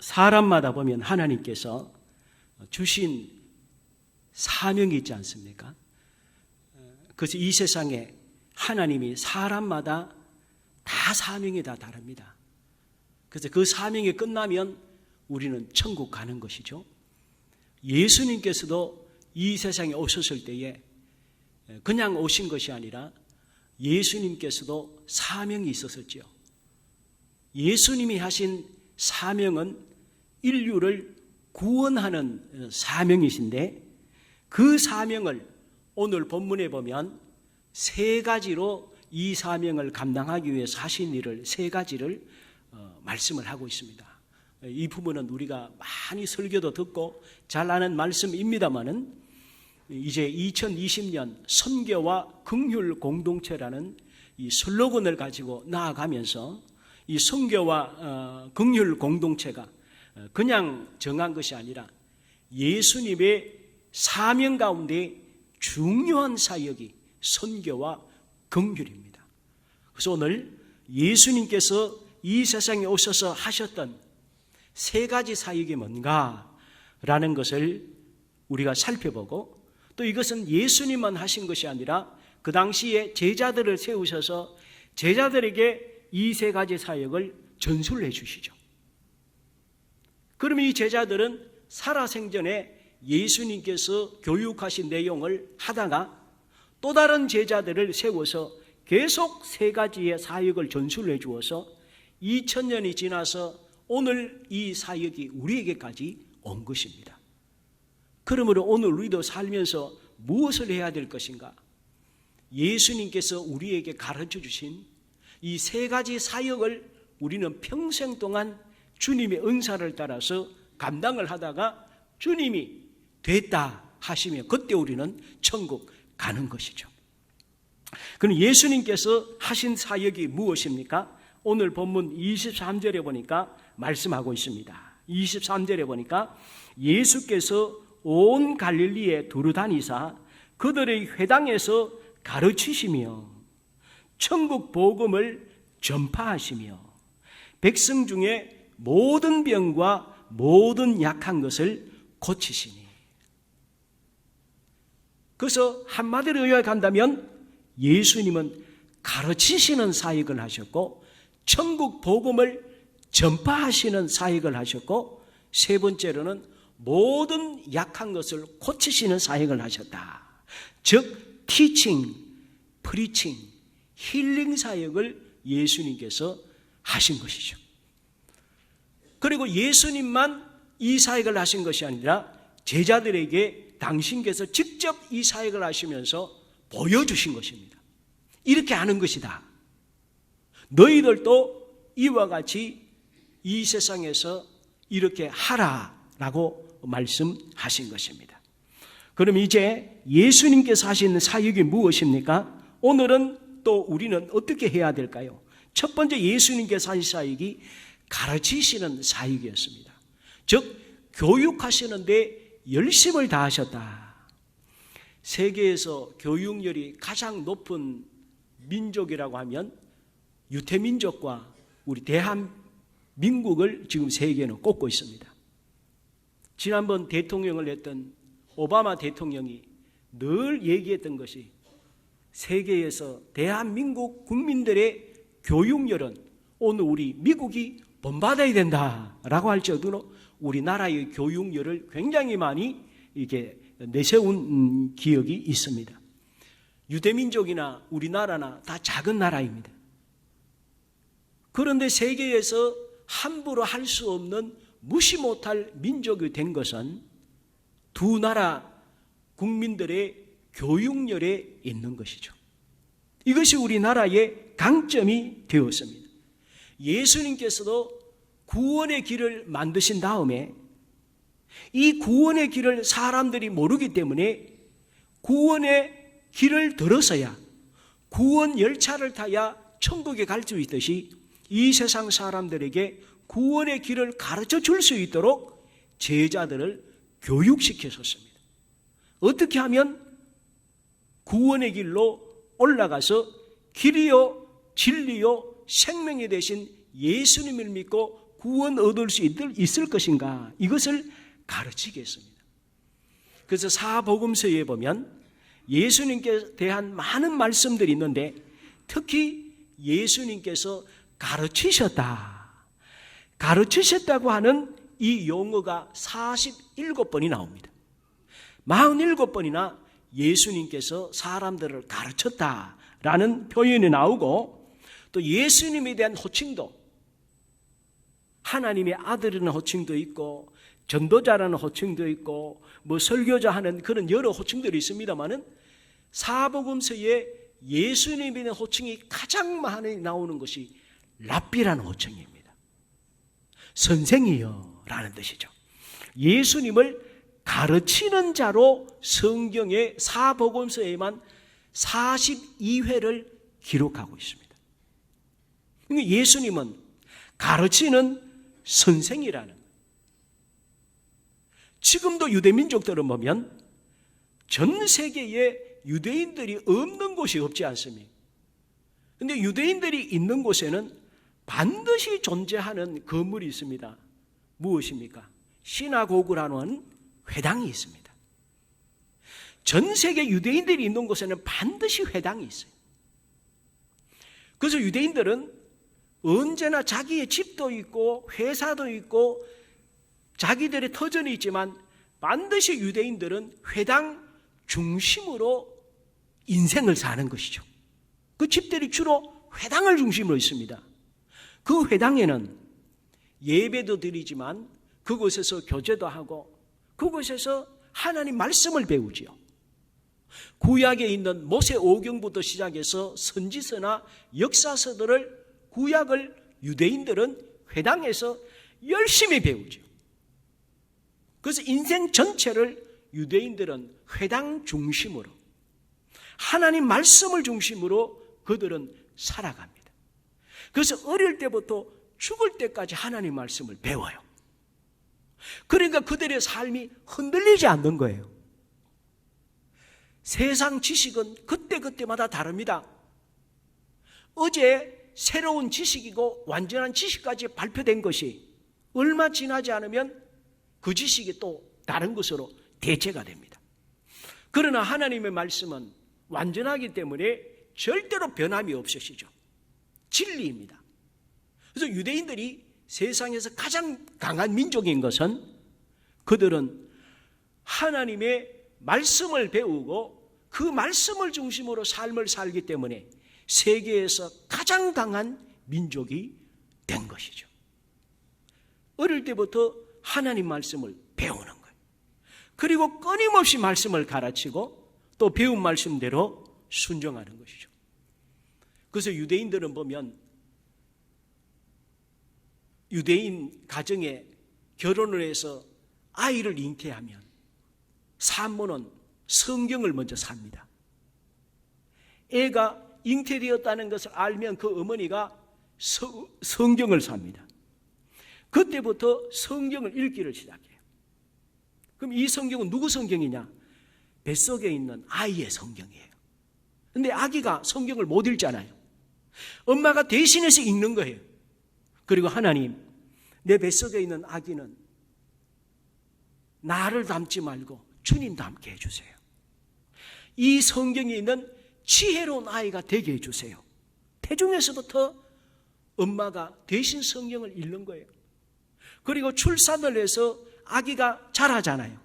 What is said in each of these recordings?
사람마다 보면 하나님께서 주신 사명이 있지 않습니까? 그래서 이 세상에 하나님이 사람마다 다 사명이 다 다릅니다. 그래서 그 사명이 끝나면 우리는 천국 가는 것이죠. 예수님께서도 이 세상에 오셨을 때에 그냥 오신 것이 아니라 예수님께서도 사명이 있었었죠. 예수님이 하신 사명은 인류를 구원하는 사명이신데 그 사명을 오늘 본문에 보면 세 가지로 이 사명을 감당하기 위해서 하신 일을 세 가지를 말씀을 하고 있습니다. 이 부분은 우리가 많이 설교도 듣고 잘 아는 말씀입니다만은 이제 2020년 선교와 긍휼 공동체라는 이 슬로건을 가지고 나아가면서 이 선교와 긍휼 공동체가 그냥 정한 것이 아니라 예수님의 사명 가운데 중요한 사역이 선교와 긍휼입니다. 그래서 오늘 예수님께서 이 세상에 오셔서 하셨던 세 가지 사역이 뭔가라는 것을 우리가 살펴보고 또 이것은 예수님만 하신 것이 아니라 그 당시에 제자들을 세우셔서 제자들에게 이 세 가지 사역을 전수를 해 주시죠. 그러면 이 제자들은 살아생전에 예수님께서 교육하신 내용을 하다가 또 다른 제자들을 세워서 계속 세 가지의 사역을 전수를 해 주어서 2000년이 지나서 오늘 이 사역이 우리에게까지 온 것입니다. 그러므로 오늘 우리도 살면서 무엇을 해야 될 것인가? 예수님께서 우리에게 가르쳐 주신 이 세 가지 사역을 우리는 평생 동안 주님의 은사를 따라서 감당을 하다가 주님이 됐다 하시면 그때 우리는 천국 가는 것이죠. 그럼 예수님께서 하신 사역이 무엇입니까? 오늘 본문 23절에 보니까 말씀하고 있습니다. 23절에 보니까 예수께서 온 갈릴리에 두루 다니사 그들의 회당에서 가르치시며 천국 복음을 전파하시며 백성 중에 모든 병과 모든 약한 것을 고치시니. 그래서 한마디로 요약한다면 예수님은 가르치시는 사역을 하셨고 천국 복음을 전파하시는 사역을 하셨고 세 번째로는 모든 약한 것을 고치시는 사역을 하셨다. 즉 티칭, 프리칭, 힐링 사역을 예수님께서 하신 것이죠. 그리고 예수님만 이 사역을 하신 것이 아니라 제자들에게 당신께서 직접 이 사역을 하시면서 보여주신 것입니다. 이렇게 하는 것이다. 너희들도 이와 같이 이 세상에서 이렇게 하라라고 말씀하신 것입니다. 그럼 이제 예수님께서 하신 사역이 무엇입니까? 오늘은 또 우리는 어떻게 해야 될까요? 첫 번째 예수님께서 하신 사역이 가르치시는 사역이었습니다. 즉 교육하시는데 열심을 다하셨다. 세계에서 교육열이 가장 높은 민족이라고 하면 유태민족과 우리 대한민국을 지금 세계는 꼽고 있습니다. 지난번 대통령을 했던 오바마 대통령이 늘 얘기했던 것이 세계에서 대한민국 국민들의 교육열은 오늘 우리 미국이 본받아야 된다라고 할 정도로 우리나라의 교육열을 굉장히 많이 이렇게 내세운 기억이 있습니다. 유대민족이나 우리나라나 다 작은 나라입니다. 그런데 세계에서 함부로 할 수 없는 무시 못할 민족이 된 것은 두 나라 국민들의 교육열에 있는 것이죠. 이것이 우리나라의 강점이 되었습니다. 예수님께서도 구원의 길을 만드신 다음에 이 구원의 길을 사람들이 모르기 때문에 구원의 길을 들어서야 구원 열차를 타야 천국에 갈 수 있듯이 이 세상 사람들에게 구원의 길을 가르쳐 줄 수 있도록 제자들을 교육시켰었습니다. 어떻게 하면 구원의 길로 올라가서 길이요 진리요 생명이 되신 예수님을 믿고 구원 얻을 수 있을 것인가? 이것을 가르치겠습니다. 그래서 사복음서에 보면 예수님께 대한 많은 말씀들이 있는데 특히 예수님께서 가르치셨다고 하는 이 용어가 47번이 나옵니다. 47번이나 예수님께서 사람들을 가르쳤다라는 표현이 나오고 또 예수님에 대한 호칭도 하나님의 아들이라는 호칭도 있고 전도자라는 호칭도 있고 뭐 설교자 하는 그런 여러 호칭들이 있습니다만은 사복음서에 예수님에 대한 호칭이 가장 많이 나오는 것이 랍비라는 호칭입니다. 선생이여 라는 뜻이죠. 예수님을 가르치는 자로 성경의 사복음서에만 42회를 기록하고 있습니다. 예수님은 가르치는 선생이라는, 지금도 유대민족들을 보면 전 세계에 유대인들이 없는 곳이 없지 않습니까? 그런데 유대인들이 있는 곳에는 반드시 존재하는 건물이 있습니다. 무엇입니까? 시나고그라는 회당이 있습니다. 전 세계 유대인들이 있는 곳에는 반드시 회당이 있어요. 그래서 유대인들은 언제나 자기의 집도 있고 회사도 있고 자기들의 터전이 있지만 반드시 유대인들은 회당 중심으로 인생을 사는 것이죠. 그 집들이 주로 회당을 중심으로 있습니다. 그 회당에는 예배도 드리지만 그곳에서 교제도 하고 그곳에서 하나님 말씀을 배우지요. 구약에 있는 모세오경부터 시작해서 선지서나 역사서들을 구약을 유대인들은 회당에서 열심히 배우죠. 그래서 인생 전체를 유대인들은 회당 중심으로 하나님 말씀을 중심으로 그들은 살아갑니다. 그래서 어릴 때부터 죽을 때까지 하나님 말씀을 배워요. 그러니까 그들의 삶이 흔들리지 않는 거예요. 세상 지식은 그때그때마다 다릅니다. 어제 새로운 지식이고 완전한 지식까지 발표된 것이 얼마 지나지 않으면 그 지식이 또 다른 것으로 대체가 됩니다. 그러나 하나님의 말씀은 완전하기 때문에 절대로 변함이 없으시죠. 진리입니다. 그래서 유대인들이 세상에서 가장 강한 민족인 것은 그들은 하나님의 말씀을 배우고 그 말씀을 중심으로 삶을 살기 때문에 세계에서 가장 강한 민족이 된 것이죠. 어릴 때부터 하나님 말씀을 배우는 거예요. 그리고 끊임없이 말씀을 가르치고 또 배운 말씀대로 순종하는 것이죠. 그래서 유대인들은 보면 유대인 가정에 결혼을 해서 아이를 잉태하면 산모는 성경을 먼저 삽니다. 애가 잉태되었다는 것을 알면 그 어머니가 성경을 삽니다. 그때부터 성경을 읽기를 시작해요. 그럼 이 성경은 누구 성경이냐? 뱃속에 있는 아이의 성경이에요. 근데 아기가 성경을 못 읽잖아요. 엄마가 대신해서 읽는 거예요. 그리고 하나님, 내 뱃속에 있는 아기는 나를 닮지 말고 주님 닮게 해주세요. 이 성경에 있는 지혜로운 아이가 되게 해주세요. 태중에서부터 엄마가 대신 성경을 읽는 거예요. 그리고 출산을 해서 아기가 자라잖아요.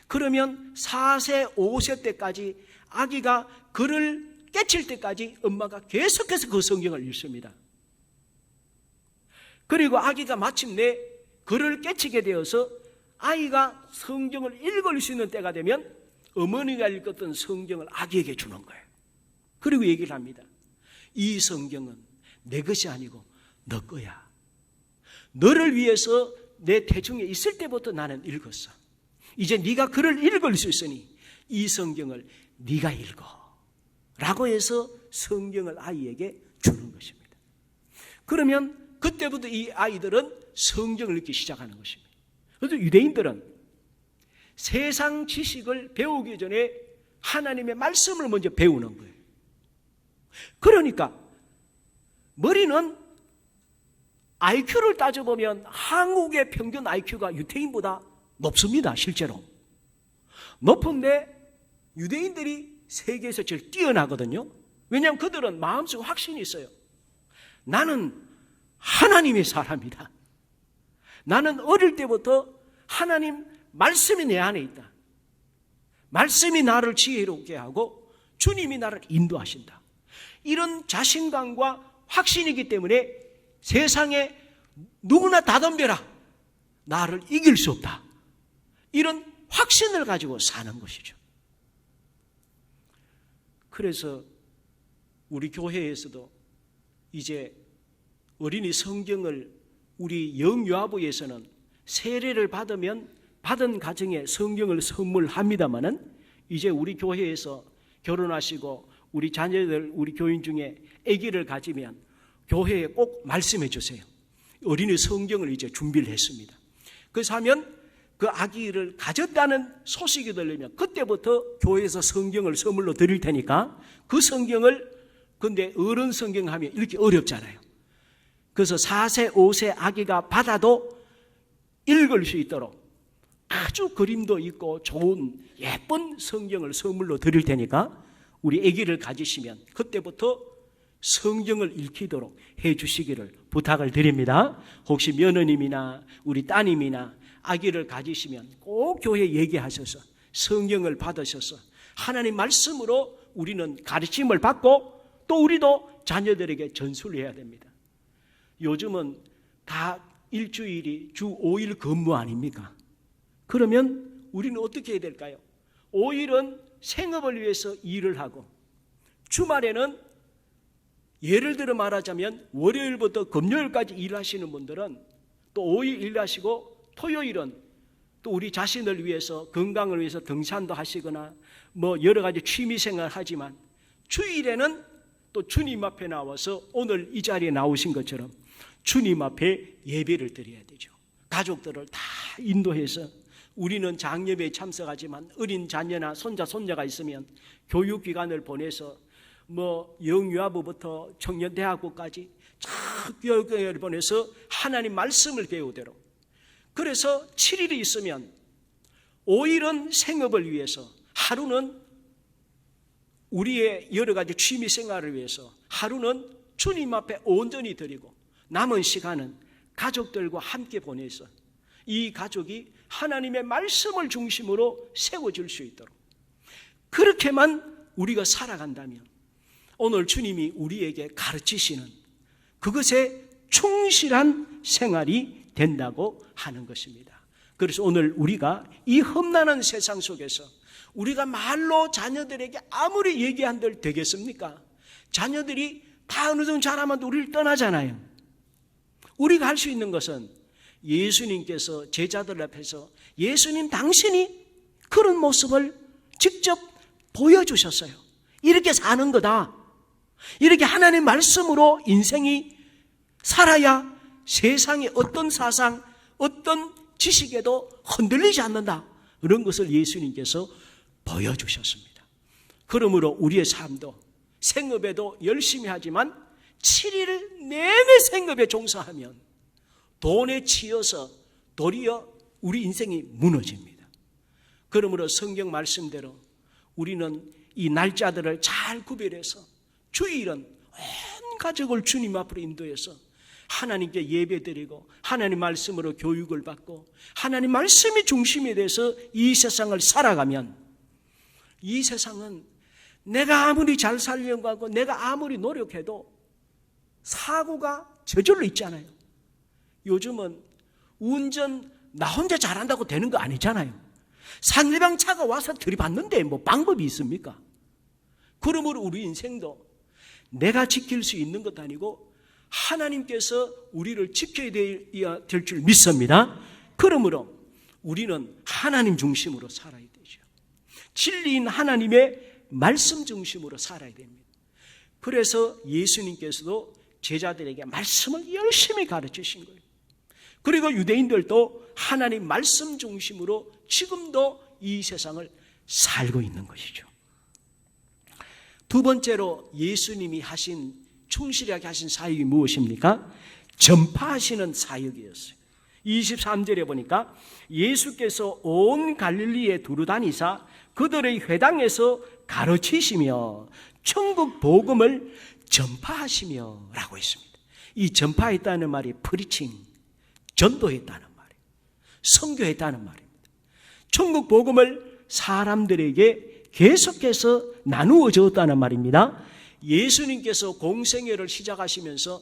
그러면 4세, 5세 때까지 아기가 글을 깨칠 때까지 엄마가 계속해서 그 성경을 읽습니다. 그리고 아기가 마침내 글을 깨치게 되어서 아이가 성경을 읽을 수 있는 때가 되면 어머니가 읽었던 성경을 아기에게 주는 거예요. 그리고 얘기를 합니다. 이 성경은 내 것이 아니고 너 거야. 너를 위해서 내 태중에 있을 때부터 나는 읽었어. 이제 네가 글을 읽을 수 있으니 이 성경을 네가 읽어 라고 해서 성경을 아이에게 주는 것입니다. 그러면 그때부터 이 아이들은 성경을 읽기 시작하는 것입니다. 그래서 유대인들은 세상 지식을 배우기 전에 하나님의 말씀을 먼저 배우는 거예요. 그러니까 머리는 IQ를 따져보면 한국의 평균 IQ가 유태인보다 높습니다. 실제로 높은데 유대인들이 세계에서 제일 뛰어나거든요. 왜냐하면 그들은 마음속 확신이 있어요. 나는 하나님의 사람이다. 나는 어릴 때부터 하나님 말씀이 내 안에 있다. 말씀이 나를 지혜롭게 하고 주님이 나를 인도하신다. 이런 자신감과 확신이기 때문에 세상에 누구나 다 덤벼라. 나를 이길 수 없다. 이런 확신을 가지고 사는 것이죠. 그래서 우리 교회에서도 이제 어린이 성경을 우리 영유아부에서는 세례를 받으면 받은 가정에 성경을 선물합니다마는 이제 우리 교회에서 결혼하시고 우리 자녀들, 우리 교인 중에 아기를 가지면 교회에 꼭 말씀해 주세요. 어린이 성경을 이제 준비를 했습니다. 그래서 하면 그 아기를 가졌다는 소식이 들리면 그때부터 교회에서 성경을 선물로 드릴 테니까 그 성경을, 근데 어른 성경 하면 이렇게 어렵잖아요. 그래서 4세, 5세 아기가 받아도 읽을 수 있도록 아주 그림도 있고 좋은 예쁜 성경을 선물로 드릴 테니까 우리 아기를 가지시면 그때부터 성경을 읽히도록 해 주시기를 부탁을 드립니다. 혹시 며느님이나 우리 따님이나 아기를 가지시면 꼭 교회에 얘기하셔서 성경을 받으셔서 하나님 말씀으로 우리는 가르침을 받고 또 우리도 자녀들에게 전수를 해야 됩니다. 요즘은 다 일주일이 주 5일 근무 아닙니까? 그러면 우리는 어떻게 해야 될까요? 5일은 생업을 위해서 일을 하고 주말에는 예를 들어 말하자면 월요일부터 금요일까지 일하시는 분들은 또 5일 일하시고 토요일은 또 우리 자신을 위해서 건강을 위해서 등산도 하시거나 뭐 여러 가지 취미생활을 하지만 주일에는 또 주님 앞에 나와서 오늘 이 자리에 나오신 것처럼 주님 앞에 예배를 드려야 되죠. 가족들을 다 인도해서 우리는 장례배에 참석하지만 어린 자녀나 손자, 손녀가 있으면 교육기관을 보내서 뭐 영유아부부터 청년대학교까지 쫙 교육을 보내서 하나님 말씀을 배우도록. 그래서 7일이 있으면 5일은 생업을 위해서, 하루는 우리의 여러 가지 취미 생활을 위해서, 하루는 주님 앞에 온전히 드리고 남은 시간은 가족들과 함께 보내서 이 가족이 하나님의 말씀을 중심으로 세워질 수 있도록 그렇게만 우리가 살아간다면 오늘 주님이 우리에게 가르치시는 그것에 충실한 생활이 된다고 하는 것입니다. 그래서 오늘 우리가 이 험난한 세상 속에서 우리가 말로 자녀들에게 아무리 얘기한들 되겠습니까? 자녀들이 다 어느 정도 자라면 우리를 떠나잖아요. 우리가 할 수 있는 것은 예수님께서 제자들 앞에서 예수님 당신이 그런 모습을 직접 보여주셨어요. 이렇게 사는 거다. 이렇게 하나님 말씀으로 인생이 살아야 세상의 어떤 사상, 어떤 지식에도 흔들리지 않는다. 그런 것을 예수님께서 보여주셨습니다. 그러므로 우리의 삶도 생업에도 열심히 하지만 7일 내내 생업에 종사하면 돈에 치여서 도리어 우리 인생이 무너집니다. 그러므로 성경 말씀대로 우리는 이 날짜들을 잘 구별해서 주일은 온 가족을 주님 앞으로 인도해서 하나님께 예배드리고 하나님 말씀으로 교육을 받고 하나님 말씀이 중심이 돼서 이 세상을 살아가면 이 세상은 내가 아무리 잘 살려고 하고 내가 아무리 노력해도 사고가 저절로 있잖아요. 요즘은 운전 나 혼자 잘한다고 되는 거 아니잖아요. 상대방 차가 와서 들이받는데 뭐 방법이 있습니까? 그러므로 우리 인생도 내가 지킬 수 있는 것도 아니고 하나님께서 우리를 지켜야 될 줄 믿습니다. 그러므로 우리는 하나님 중심으로 살아야 되죠. 진리인 하나님의 말씀 중심으로 살아야 됩니다. 그래서 예수님께서도 제자들에게 말씀을 열심히 가르치신 거예요. 그리고 유대인들도 하나님 말씀 중심으로 지금도 이 세상을 살고 있는 것이죠. 두 번째로 예수님이 하신 충실하게 하신 사역이 무엇입니까? 전파하시는 사역이었어요. 23절에 보니까 예수께서 온 갈릴리에 두루다니사 그들의 회당에서 가르치시며 천국 복음을 전파하시며 라고 했습니다. 이 전파했다는 말이 프리칭, 전도했다는 말이에요. 선교했다는 말입니다. 천국 복음을 사람들에게 계속해서 나누어 줬다는 말입니다. 예수님께서 공생애를 시작하시면서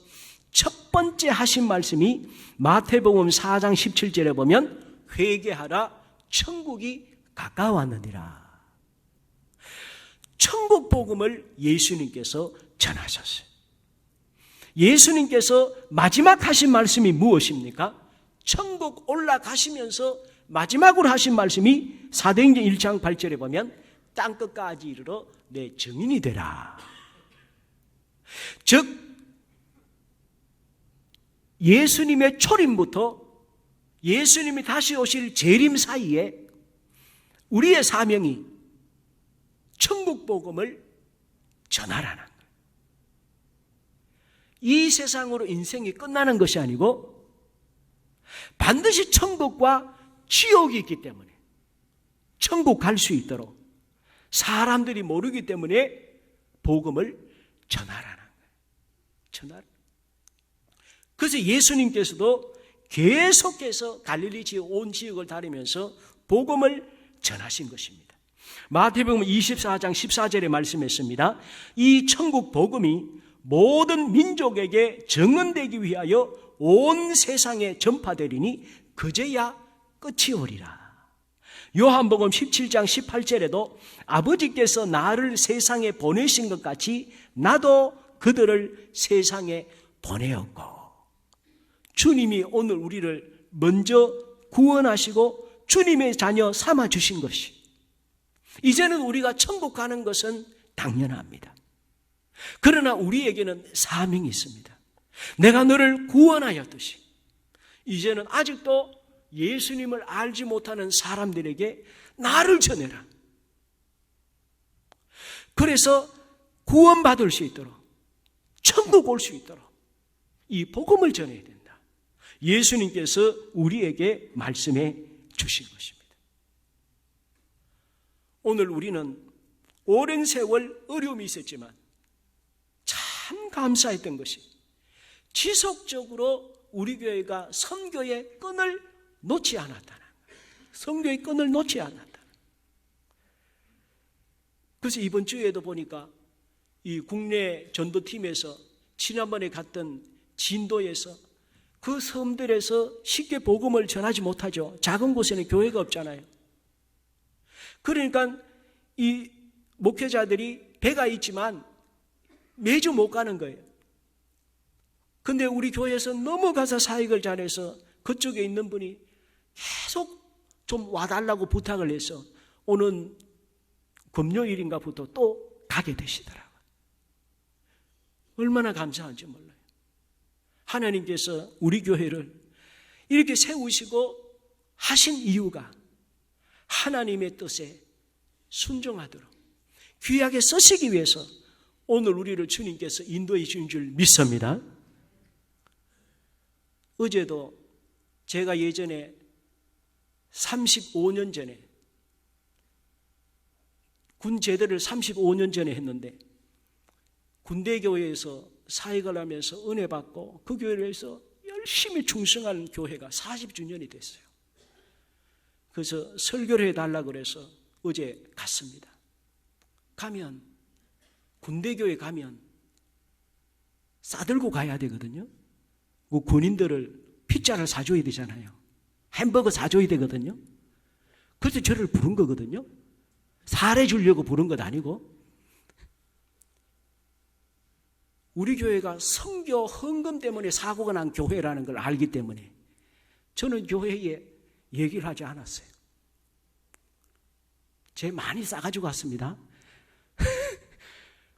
첫 번째 하신 말씀이 마태복음 4장 17절에 보면 회개하라 천국이 가까웠느니라. 천국 복음을 예수님께서 전하셨어요. 예수님께서 마지막 하신 말씀이 무엇입니까? 천국 올라가시면서 마지막으로 하신 말씀이 사도행전 1장 8절에 보면 땅끝까지 이르러 내 증인이 되라. 즉 예수님의 초림부터 예수님이 다시 오실 재림 사이에 우리의 사명이 천국 복음을 전하라는 거예요. 이 세상으로 인생이 끝나는 것이 아니고 반드시 천국과 지옥이 있기 때문에 천국 갈 수 있도록 사람들이 모르기 때문에 복음을 전하라는 거예요. 전하라. 그래서 예수님께서도 계속해서 갈릴리 지역 온 지역을 다니면서 복음을 전하신 것입니다. 마태복음 24장 14절에 말씀했습니다. 이 천국 복음이 모든 민족에게 증언되기 위하여 온 세상에 전파되리니 그제야 끝이 오리라. 요한복음 17장 18절에도 아버지께서 나를 세상에 보내신 것 같이 나도 그들을 세상에 보내었고, 주님이 오늘 우리를 먼저 구원하시고 주님의 자녀 삼아주신 것이, 이제는 우리가 천국 가는 것은 당연합니다. 그러나 우리에게는 사명이 있습니다. 내가 너를 구원하였듯이 이제는 아직도 예수님을 알지 못하는 사람들에게 나를 전해라. 그래서 구원받을 수 있도록, 천국 올 수 있도록 이 복음을 전해야 된다. 예수님께서 우리에게 말씀해 주신 것입니다. 오늘 우리는 오랜 세월 어려움이 있었지만 참 감사했던 것이 지속적으로 우리 교회가 선교의 끈을 놓지 않았다는 거예요. 선교의 끈을 놓지 않았다. 그래서 이번 주에도 보니까 이 국내 전도팀에서 지난번에 갔던 진도에서 그 섬들에서 쉽게 복음을 전하지 못하죠. 작은 곳에는 교회가 없잖아요. 그러니까 이 목회자들이 배가 있지만 매주 못 가는 거예요. 근데 우리 교회에서 넘어가서 사역을 잘해서 그쪽에 있는 분이 계속 좀 와달라고 부탁을 해서 오는 금요일인가부터 또 가게 되시더라고요. 얼마나 감사한지 몰라요. 하나님께서 우리 교회를 이렇게 세우시고 하신 이유가 하나님의 뜻에 순종하도록 귀하게 쓰시기 위해서 오늘 우리를 주님께서 인도해 주신 줄 믿습니다. 어제도 제가 예전에 35년 전에 군 제대를 35년 전에 했는데 군대교회에서 사역을 하면서 은혜 받고 그 교회에서 열심히 충성하는 교회가 40주년이 됐어요. 그래서 설교를 해달라고 그래서 어제 갔습니다. 가면 군대교회 가면 싸들고 가야 되거든요. 그 군인들을 피자를 사줘야 되잖아요. 햄버거 사줘야 되거든요. 그래서 저를 부른 거거든요. 사례 주려고 부른 것 아니고. 우리 교회가 선교 헌금 때문에 사고가 난 교회라는 걸 알기 때문에 저는 교회에 얘기를 하지 않았어요. 제 많이 싸가지고 왔습니다.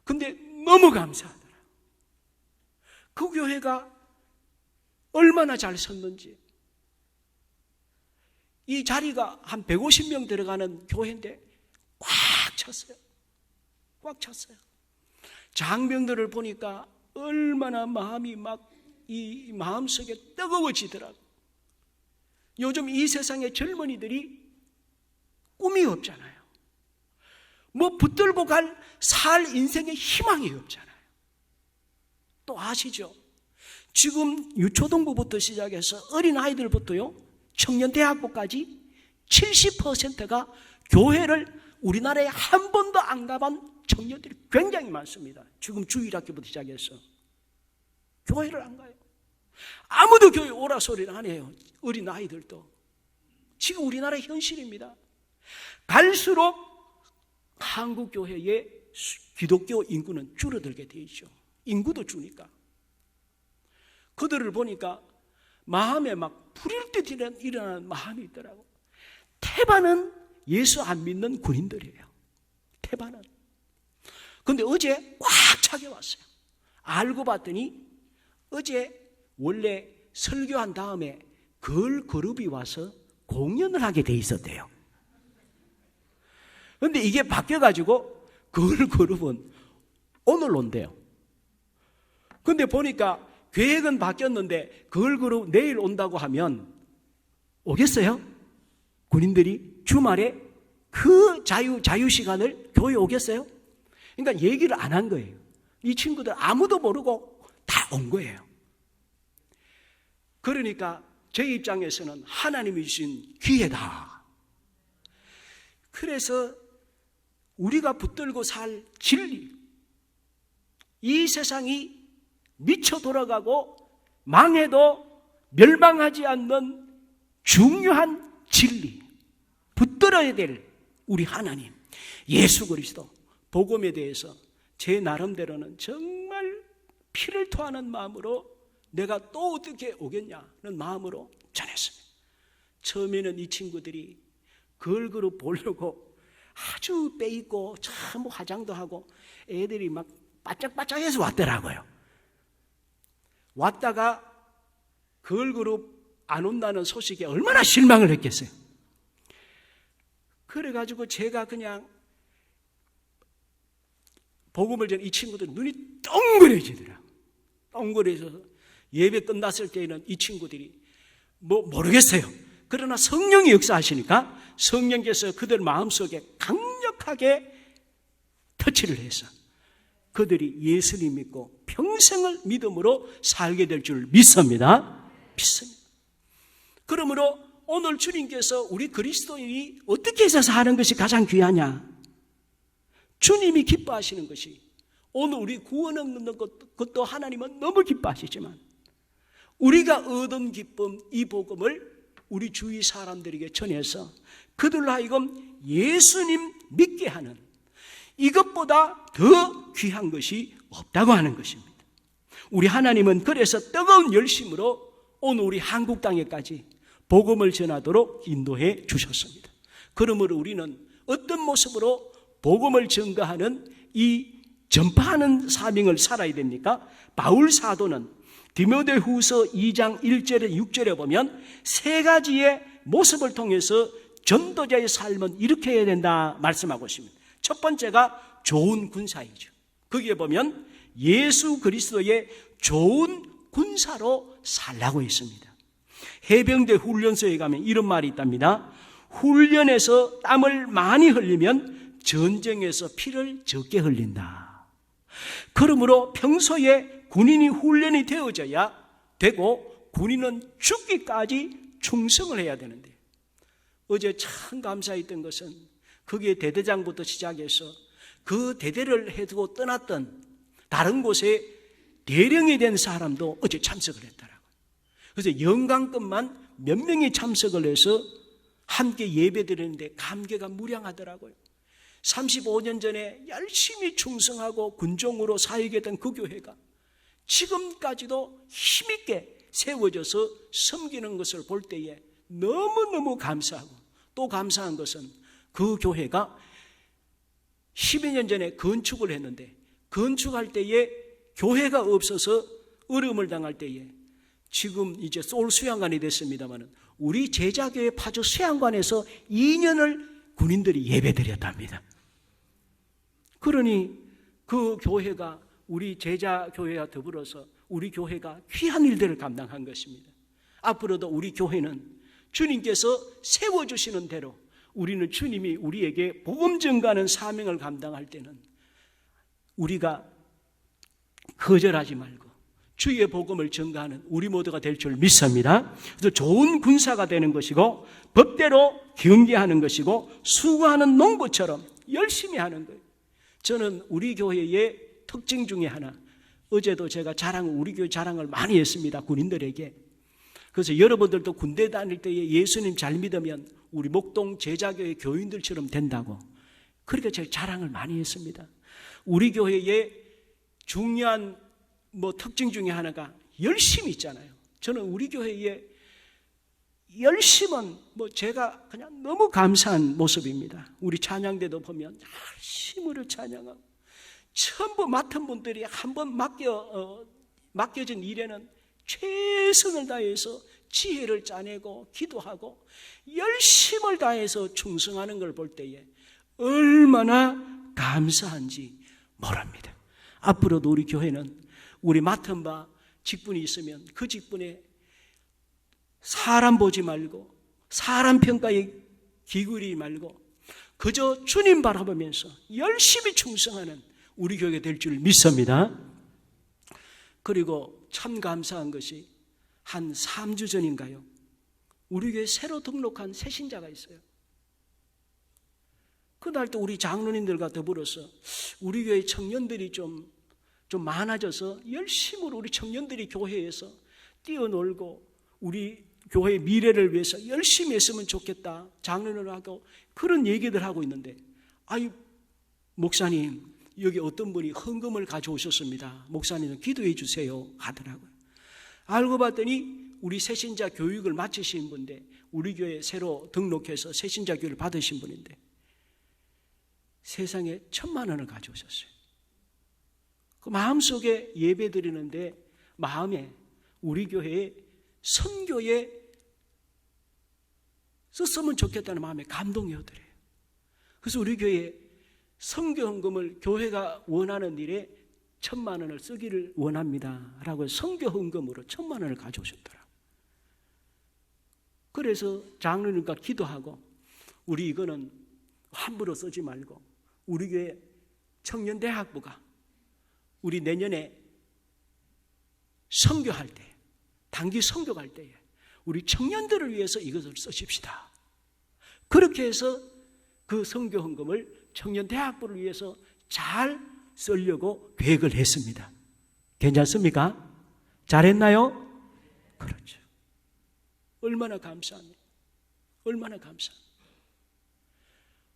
근데 너무 감사하더라. 그 교회가 얼마나 잘 섰는지. 이 자리가 한 150명 들어가는 교회인데 꽉 찼어요. 꽉 찼어요. 장병들을 보니까 얼마나 마음이 막 이 마음속에 뜨거워지더라고. 요즘 이 세상의 젊은이들이 꿈이 없잖아요. 뭐 붙들고 살 인생의 희망이 없잖아요. 또 아시죠? 지금 유초등부부터 시작해서 어린아이들부터요, 청년대학교까지 70%가 교회를 우리나라에 한 번도 안 가본 청년들이 굉장히 많습니다. 지금 주일학교부터 시작해서 교회를 안 가요. 아무도 교회 오라 소리를 안 해요. 어린아이들도. 지금 우리나라의 현실입니다. 갈수록 한국 교회의 기독교 인구는 줄어들게 돼 있죠. 인구도 주니까. 그들을 보니까 마음에 막 불일 듯 일어나는 마음이 있더라고. 태반은 예수 안 믿는 군인들이에요. 태반은. 그런데 어제 꽉 차게 왔어요. 알고 봤더니 어제 원래 설교한 다음에 걸그룹이 와서 공연을 하게 돼 있었대요. 그런데 이게 바뀌어가지고 걸그룹은 오늘 온대요. 그런데 보니까 계획은 바뀌었는데 걸그룹 내일 온다고 하면 오겠어요? 군인들이 주말에 그 자유 시간을 교회 오겠어요? 그러니까 얘기를 안 한 거예요. 이 친구들 아무도 모르고 다 온 거예요. 그러니까 제 입장에서는 하나님이 주신 기회다. 그래서 우리가 붙들고 살 진리, 이 세상이 미쳐 돌아가고 망해도 멸망하지 않는 중요한 진리, 붙들어야 될 우리 하나님 예수 그리스도 복음에 대해서 제 나름대로는 정말 피를 토하는 마음으로 내가 또 어떻게 오겠냐는 마음으로 전했습니다. 처음에는 이 친구들이 걸그룹 보려고 아주 빼입고 참 화장도 하고 애들이 막 바짝바짝해서 왔더라고요. 왔다가 걸그룹 안 온다는 소식에 얼마나 실망을 했겠어요. 그래가지고 제가 그냥 복음을 전해 이 친구들 눈이 덩그러지더라고요. 덩그러져서 예배 끝났을 때에는 이 친구들이 모르겠어요. 그러나 성령이 역사하시니까 성령께서 그들 마음속에 강력하게 터치를 해서 그들이 예수님 믿고 평생을 믿음으로 살게 될 줄 믿습니다. 믿습니다. 그러므로 오늘 주님께서 우리 그리스도인이 어떻게 해서 사는 것이 가장 귀하냐? 주님이 기뻐하시는 것이, 오늘 우리 구원 얻는 것도 하나님은 너무 기뻐하시지만 우리가 얻은 기쁨, 이 복음을 우리 주위 사람들에게 전해서 그들로 하여금 예수님 믿게 하는, 이것보다 더 귀한 것이 없다고 하는 것입니다. 우리 하나님은 그래서 뜨거운 열심으로 오늘 우리 한국 땅에까지 복음을 전하도록 인도해 주셨습니다. 그러므로 우리는 어떤 모습으로 복음을 전가하는 이 전파하는 사명을 살아야 됩니까? 바울 사도는 디모데후서 2장 1절에 6절에 보면 세 가지의 모습을 통해서 전도자의 삶은 이렇게 해야 된다 말씀하고 있습니다. 첫 번째가 좋은 군사이죠. 거기에 보면 예수 그리스도의 좋은 군사로 살라고 했습니다. 해병대 훈련소에 가면 이런 말이 있답니다. 훈련에서 땀을 많이 흘리면 전쟁에서 피를 적게 흘린다. 그러므로 평소에 군인이 훈련이 되어져야 되고 군인은 죽기까지 충성을 해야 되는데, 어제 참 감사했던 것은 거기에 대대장부터 시작해서 그 대대를 해두고 떠났던 다른 곳에 대령이 된 사람도 어제 참석을 했더라고요. 그래서 영광급만 몇 명이 참석을 해서 함께 예배드리는데 감개가 무량하더라고요. 35년 전에 열심히 충성하고 군종으로 사역했던 그 교회가 지금까지도 힘있게 세워져서 섬기는 것을 볼 때에 너무너무 감사하고, 또 감사한 것은 그 교회가 10여 년 전에 건축을 했는데 건축할 때에 교회가 없어서 어려움을 당할 때에 지금 이제 서울 수양관이 됐습니다만 우리 제자교회 파주 수양관에서 2년을 군인들이 예배드렸답니다. 그러니 그 교회가 우리 제자교회와 더불어서 우리 교회가 귀한 일들을 감당한 것입니다. 앞으로도 우리 교회는 주님께서 세워주시는 대로 우리는 주님이 우리에게 복음 전가하는 사명을 감당할 때는 우리가 거절하지 말고 주의 복음을 전가하는 우리 모두가 될 줄 믿습니다. 그래서 좋은 군사가 되는 것이고 법대로 경계하는 것이고 수고하는 농부처럼 열심히 하는 거예요. 저는 우리 교회의 특징 중에 하나, 어제도 제가 우리 교회 자랑을 많이 했습니다. 군인들에게. 그래서 여러분들도 군대 다닐 때에 예수님 잘 믿으면 우리 목동 제자교회 교인들처럼 된다고, 그렇게 제가 자랑을 많이 했습니다. 우리 교회의 중요한 특징 중에 하나가 열심이 있잖아요. 저는 우리 교회의 열심은 제가 그냥 너무 감사한 모습입니다. 우리 찬양대도 보면 열심으로 찬양하고, 전부 맡은 분들이 한번 맡겨진 일에는 최선을 다해서 지혜를 짜내고 기도하고 열심을 다해서 충성하는 걸 볼 때에 얼마나 감사한지 모릅니다. 앞으로도 우리 교회는 우리 맡은 바 직분이 있으면 그 직분에 사람 보지 말고 사람 평가에 기울이지 말고 그저 주님 바라보면서 열심히 충성하는 우리 교회가 될 줄 믿습니다. 그리고 참 감사한 것이 한 3주 전인가요? 우리 교회에 새로 등록한 새 신자가 있어요. 그날 또 우리 장로님들과 더불어서 우리 교회 청년들이 좀 많아져서 열심으로 우리 청년들이 교회에서 뛰어놀고 우리 교회의 미래를 위해서 열심히 했으면 좋겠다 장로님하고 그런 얘기들 하고 있는데, 목사님 여기 어떤 분이 헌금을 가져오셨습니다. 목사님은 기도해 주세요 하더라고요. 알고 봤더니 우리 새신자 교육을 마치신 분인데, 우리 교회에 새로 등록해서 새신자 교육을 받으신 분인데 세상에 1,000만 원을 가져오셨어요. 그 마음속에 예배 드리는데 마음에 우리 교회의 선교에 썼으면 좋겠다는 마음에 감동이 오더래요. 그래서 우리 교회에 선교헌금을 교회가 원하는 일에 1,000만 원을 쓰기를 원합니다 라고 선교헌금으로 1,000만 원을 가져오셨더라고요. 그래서 장로님과 기도하고 우리 이거는 함부로 쓰지 말고 우리 교회 청년대학부가 우리 내년에 선교할 때, 단기 선교할 때에 우리 청년들을 위해서 이것을 쓰십시다. 그렇게 해서 그 선교헌금을 청년대학부를 위해서 잘 쓰려고 계획을 했습니다. 괜찮습니까? 잘했나요? 그렇죠. 얼마나 감사합니다. 얼마나 감사합니다.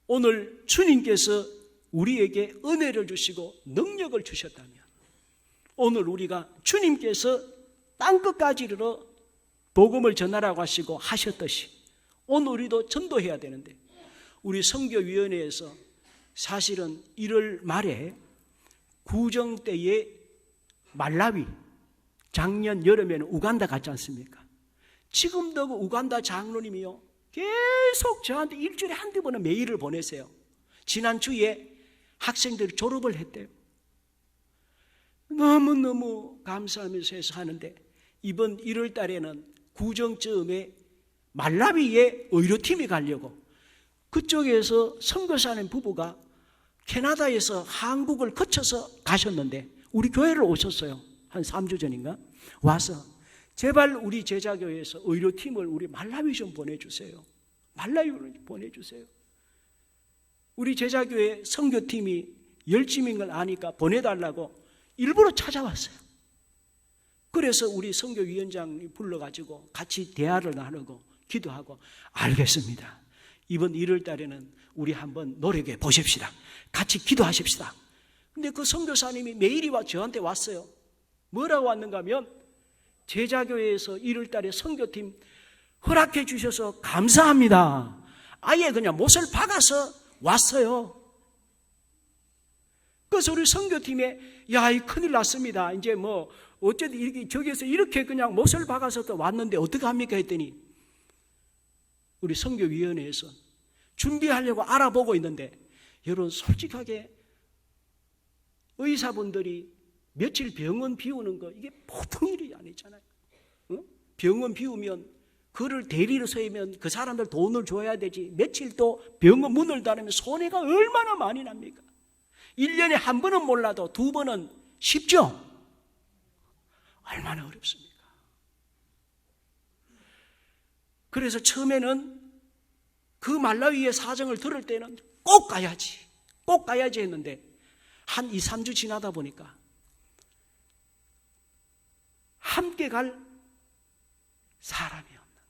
오늘 주님께서 우리에게 은혜를 주시고 능력을 주셨다면 오늘 우리가 주님께서 땅끝까지 이르러 복음을 전하라고 하시고 하셨듯이 오늘 우리도 전도해야 되는데, 우리 선교위원회에서 사실은 1월 말에 구정 때에 말라위, 작년 여름에는 우간다 갔지 않습니까? 지금도 그 우간다 장로님이요 계속 저한테 일주일에 한두 번은 메일을 보내세요. 지난 주에 학생들이 졸업을 했대요. 너무너무 감사하면서 해서 하는데, 이번 1월 달에는 구정쯤에 말라위에 의료팀이 가려고 그쪽에서 선교사님 부부가 캐나다에서 한국을 거쳐서 가셨는데 우리 교회를 오셨어요. 한 3주 전인가? 와서 제발 우리 제자교회에서 의료팀을 우리 말라위 좀 보내주세요. 말라위로 보내주세요. 우리 제자교회 선교팀이 열심인 걸 아니까 보내달라고 일부러 찾아왔어요. 그래서 우리 선교위원장이 불러가지고 같이 대화를 나누고 기도하고, 알겠습니다. 이번 1월 달에는 우리 한번 노력해 보십시다. 같이 기도하십시다. 근데 그 선교사님이 메일이 저한테 왔어요. 뭐라고 왔는가 하면, 제자교회에서 1월 달에 선교팀 허락해 주셔서 감사합니다. 아예 그냥 못을 박아서 왔어요. 그래서 우리 선교팀에 이 큰일 났습니다. 이제 어쨌든 저기에서 이렇게 그냥 못을 박아서 또 왔는데 어떡합니까 했더니, 우리 선교위원회에서 준비하려고 알아보고 있는데, 여러분 솔직하게 의사분들이 며칠 병원 비우는 거 이게 보통 일이 아니잖아요. 병원 비우면 그를 대리로 서면 그 사람들 돈을 줘야 되지. 며칠 또 병원 문을 닫으면 손해가 얼마나 많이 납니까? 1년에 한 번은 몰라도 2번은 쉽죠? 얼마나 어렵습니까? 그래서 처음에는 그 말라위의 사정을 들을 때는 꼭 가야지 했는데 한 2, 3주 지나다 보니까 함께 갈 사람이 없는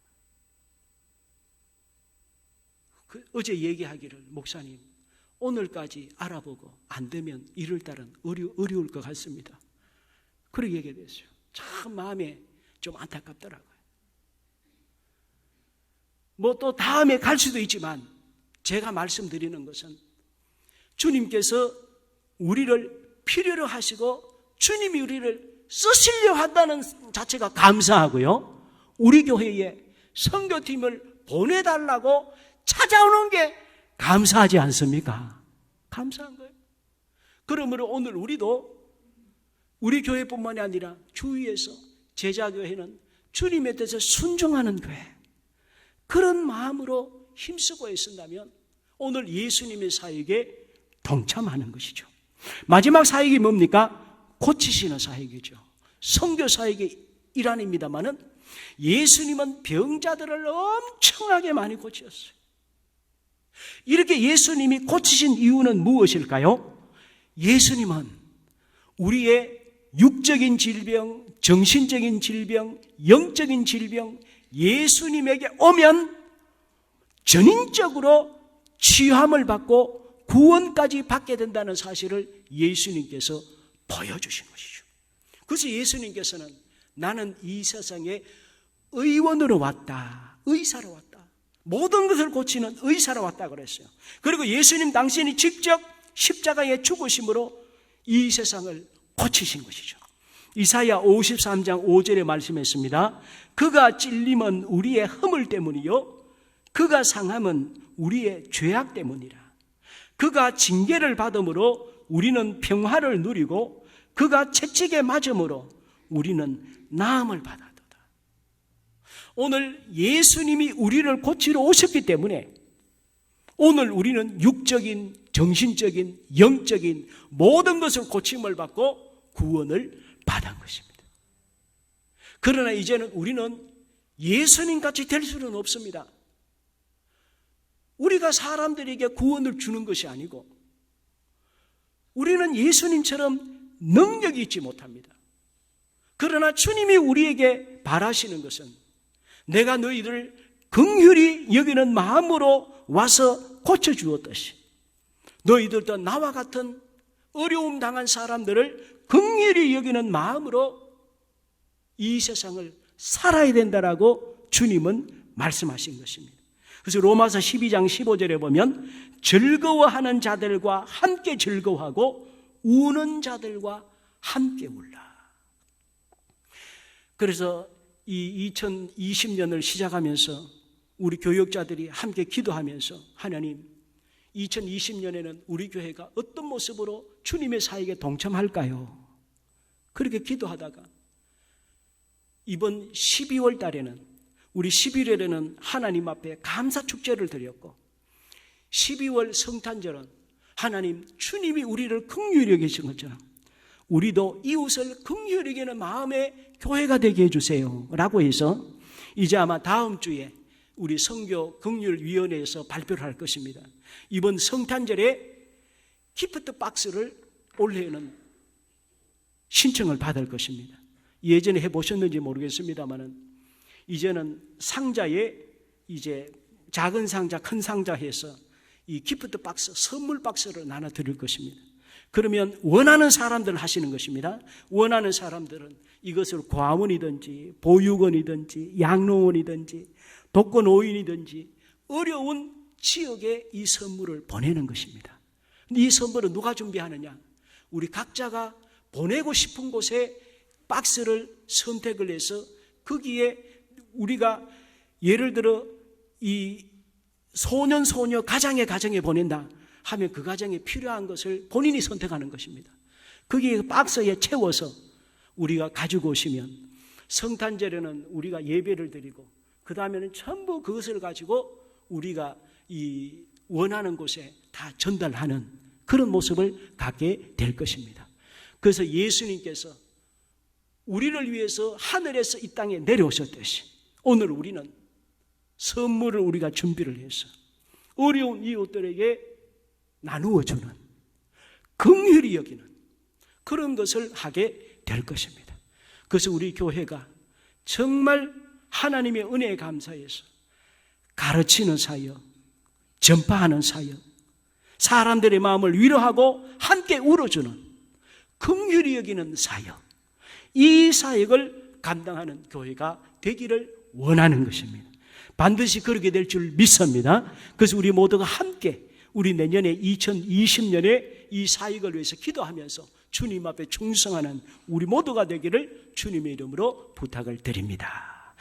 거예요. 어제 얘기하기를 목사님 오늘까지 알아보고 안 되면 이럴 달은 어려울 것 같습니다. 그렇게 얘기했어요. 참 마음에 좀 안타깝더라고요. 뭐 또 다음에 갈 수도 있지만 제가 말씀드리는 것은 주님께서 우리를 필요로 하시고 주님이 우리를 쓰시려 한다는 자체가 감사하고요. 우리 교회에 선교팀을 보내달라고 찾아오는 게 감사하지 않습니까? 감사한 거예요. 그러므로 오늘 우리도 우리 교회뿐만이 아니라 주위에서 제자교회는 주님에 대해서 순종하는 교회, 그런 마음으로 힘쓰고 있었다면 오늘 예수님의 사역에 동참하는 것이죠. 마지막 사역이 뭡니까? 고치시는 사역이죠. 선교 사역의 일환입니다마는 예수님은 병자들을 엄청나게 많이 고치셨어요. 이렇게 예수님이 고치신 이유는 무엇일까요? 예수님은 우리의 육적인 질병, 정신적인 질병, 영적인 질병, 예수님에게 오면 전인적으로 치유함을 받고 구원까지 받게 된다는 사실을 예수님께서 보여주신 것이죠. 그래서 예수님께서는 나는 이 세상에 의원으로 왔다, 의사로 왔다, 모든 것을 고치는 의사로 왔다 그랬어요. 그리고 예수님 당신이 직접 십자가의 죽으심으로 이 세상을 고치신 것이죠. 이사야 53장 5절에 말씀했습니다. 그가 찔림은 우리의 허물 때문이요 그가 상함은 우리의 죄악 때문이라. 그가 징계를 받음으로 우리는 평화를 누리고 그가 채찍에 맞음으로 우리는 나음을 받았도다. 오늘 예수님이 우리를 고치러 오셨기 때문에 오늘 우리는 육적인, 정신적인, 영적인 모든 것을 고침을 받고 구원을 받은 것입니다. 그러나 이제는 우리는 예수님같이 될 수는 없습니다. 우리가 사람들에게 구원을 주는 것이 아니고 우리는 예수님처럼 능력이 있지 못합니다. 그러나 주님이 우리에게 바라시는 것은 내가 너희를 긍휼히 여기는 마음으로 와서 고쳐주었듯이 너희들도 나와 같은 어려움 당한 사람들을 긍휼히 여기는 마음으로 이 세상을 살아야 된다라고 주님은 말씀하신 것입니다. 그래서 로마서 12장 15절에 보면 즐거워하는 자들과 함께 즐거워하고 우는 자들과 함께 울라. 그래서 이 2020년을 시작하면서 우리 교역자들이 함께 기도하면서 하나님 2020년에는 우리 교회가 어떤 모습으로 주님의 사역에 동참할까요? 그렇게 기도하다가 이번 12월 달에는 우리 11월에는 하나님 앞에 감사축제를 드렸고 12월 성탄절은 하나님 주님이 우리를 긍휼히 여기신 것처럼 우리도 이웃을 긍휼히 여기는 마음의 교회가 되게 해주세요 라고 해서 이제 아마 다음 주에 우리 선교 긍휼위원회에서 발표를 할 것입니다. 이번 성탄절에 기프트 박스를 올해는 신청을 받을 것입니다. 예전에 해보셨는지 모르겠습니다만은 이제는 상자에 이제 작은 상자, 큰 상자 해서 이 기프트 박스, 선물 박스를 나눠 드릴 것입니다. 그러면 원하는 사람들 하시는 것입니다. 원하는 사람들은 이것을 과원이든지 보육원이든지 양로원이든지 독거노인이든지 어려운 지역에 이 선물을 보내는 것입니다. 이 선물은 누가 준비하느냐? 우리 각자가 보내고 싶은 곳에 박스를 선택을 해서 거기에 우리가 예를 들어 이 소년, 소녀 가정에 보낸다 하면 그 가정에 필요한 것을 본인이 선택하는 것입니다. 거기에 박스에 채워서 우리가 가지고 오시면 성탄절에는 우리가 예배를 드리고 그 다음에는 전부 그것을 가지고 우리가 이 원하는 곳에 다 전달하는 그런 모습을 갖게 될 것입니다. 그래서 예수님께서 우리를 위해서 하늘에서 이 땅에 내려오셨듯이 오늘 우리는 선물을 우리가 준비를 해서 어려운 이웃들에게 나누어주는, 긍휼히 여기는 그런 것을 하게 될 것입니다. 그래서 우리 교회가 정말 하나님의 은혜에 감사해서 가르치는 사역, 전파하는 사역, 사람들의 마음을 위로하고 함께 울어주는, 긍휼히 여기는 사역, 이 사역을 감당하는 교회가 되기를 원하는 것입니다. 반드시 그렇게 될 줄 믿습니다. 그래서 우리 모두가 함께 우리 내년에 2020년에 이 사역을 위해서 기도하면서 주님 앞에 충성하는 우리 모두가 되기를 주님의 이름으로 부탁을 드립니다.